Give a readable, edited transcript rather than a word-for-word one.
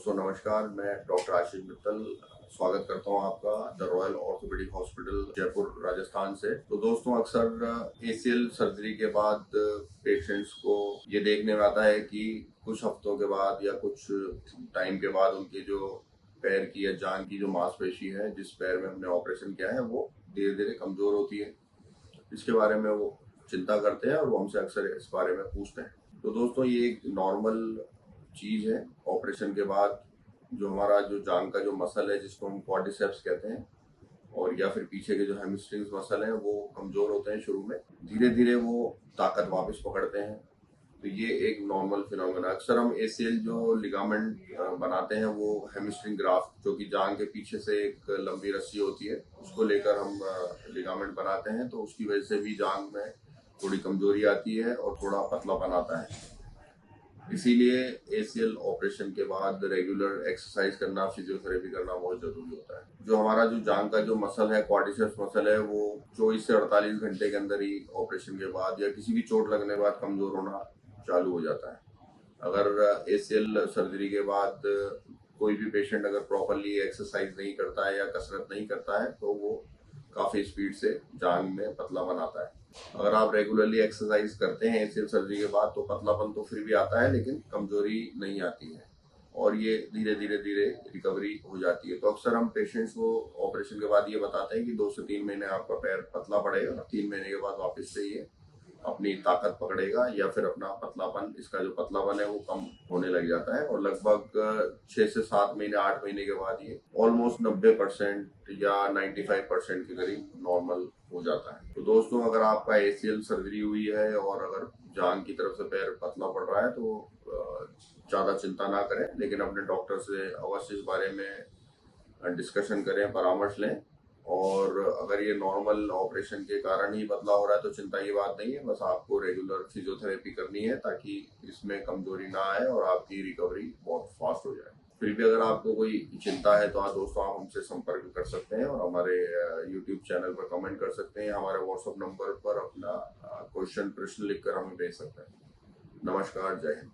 दोस्तों नमस्कार, मैं डॉक्टर आशीष मित्तल स्वागत करता हूं आपका the royal orthopaedic hospital Jaipur Rajasthan से। तो दोस्तों अक्सर एसीएल सर्जरी के बाद पेशेंट्स को ये देखने में आता है कि कुछ हफ्तों के बाद या कुछ टाइम के बाद उनकी जो पैर की या जांघ की जो मांसपेशी है जिस पैर में हमने ऑपरेशन किया है वो धीरे धीरे कमजोर होती है। इसके बारे में वो चिंता करते हैं और वो हमसे अक्सर इस बारे में पूछते हैं। तो दोस्तों ये एक नॉर्मल चीज है। ऑपरेशन के बाद जो हमारा जो जांघ का जो मसल है जिसको हम क्वाड्रिसेप्स कहते हैं और या फिर पीछे के जो हैमस्ट्रिंग्स मसल हैं वो कमजोर होते हैं शुरू में, धीरे धीरे वो ताकत वापस पकड़ते हैं। तो ये एक नॉर्मल फिनोमेना। अक्सर हम एसीएल जो लिगामेंट बनाते हैं वो हैमस्ट्रिंग ग्राफ्ट जो कि जांघ के पीछे से एक लंबी रस्सी होती है उसको लेकर हम लिगामेंट बनाते हैं, तो उसकी वजह से भी जांघ में थोड़ी कमजोरी आती है और थोड़ा पतलापन आता है। इसीलिए एसीएल ऑपरेशन के बाद रेगुलर एक्सरसाइज करना, फिजियोथेरेपी करना बहुत जरूरी होता है। जो हमारा जो जांघ का जो मसल है, क्वाड्रिसेप्स मसल है, वो 24 से 48 घंटे के अंदर ही ऑपरेशन के बाद या किसी भी चोट लगने के बाद कमजोर होना चालू हो जाता है। अगर एसीएल सर्जरी के बाद कोई भी पेशेंट अगर प्रॉपरली एक्सरसाइज नहीं करता है या कसरत नहीं करता है तो वो काफी स्पीड से जांघ में पतलापन आता है। अगर आप रेगुलरली एक्सरसाइज करते हैं एसीएल सर्जरी के बाद तो पतलापन तो फिर भी आता है लेकिन कमजोरी नहीं आती है और ये धीरे धीरे रिकवरी हो जाती है। तो अक्सर हम पेशेंट्स को ऑपरेशन के बाद ये बताते हैं कि 2 से 3 महीने आपका पैर पतला पड़ेगा और 3 महीने के बाद वापस से ये अपनी ताकत पकड़ेगा या फिर अपना पतलापन, इसका जो पतलापन है वो कम होने लग जाता है और लगभग 6 से 7 महीने 8 महीने के बाद ये ऑलमोस्ट 90% या 95% के करीब नॉर्मल हो जाता है। तो दोस्तों अगर आपका एसीएल सर्जरी हुई है और अगर जांघ की तरफ से पैर पतला पड़ रहा है तो ज्यादा चिंता ना करें, लेकिन अपने डॉक्टर से अवश्य इस बारे में डिस्कशन करें, परामर्श लें। और अगर ये नॉर्मल ऑपरेशन के कारण ही पतला हो रहा है तो चिंता की बात नहीं है, बस आपको रेगुलर फिजियोथेरेपी करनी है ताकि इसमें कमजोरी ना आए और आपकी रिकवरी बहुत फास्ट हो जाए। फिर भी अगर आपको कोई चिंता है तो आप दोस्तों आप हमसे संपर्क कर सकते हैं और हमारे YouTube चैनल पर कमेंट कर सकते हैं, हमारे व्हाट्सएप नंबर पर अपना प्रश्न लिखकर हमें भेज सकते हैं। नमस्कार, जय हिंद।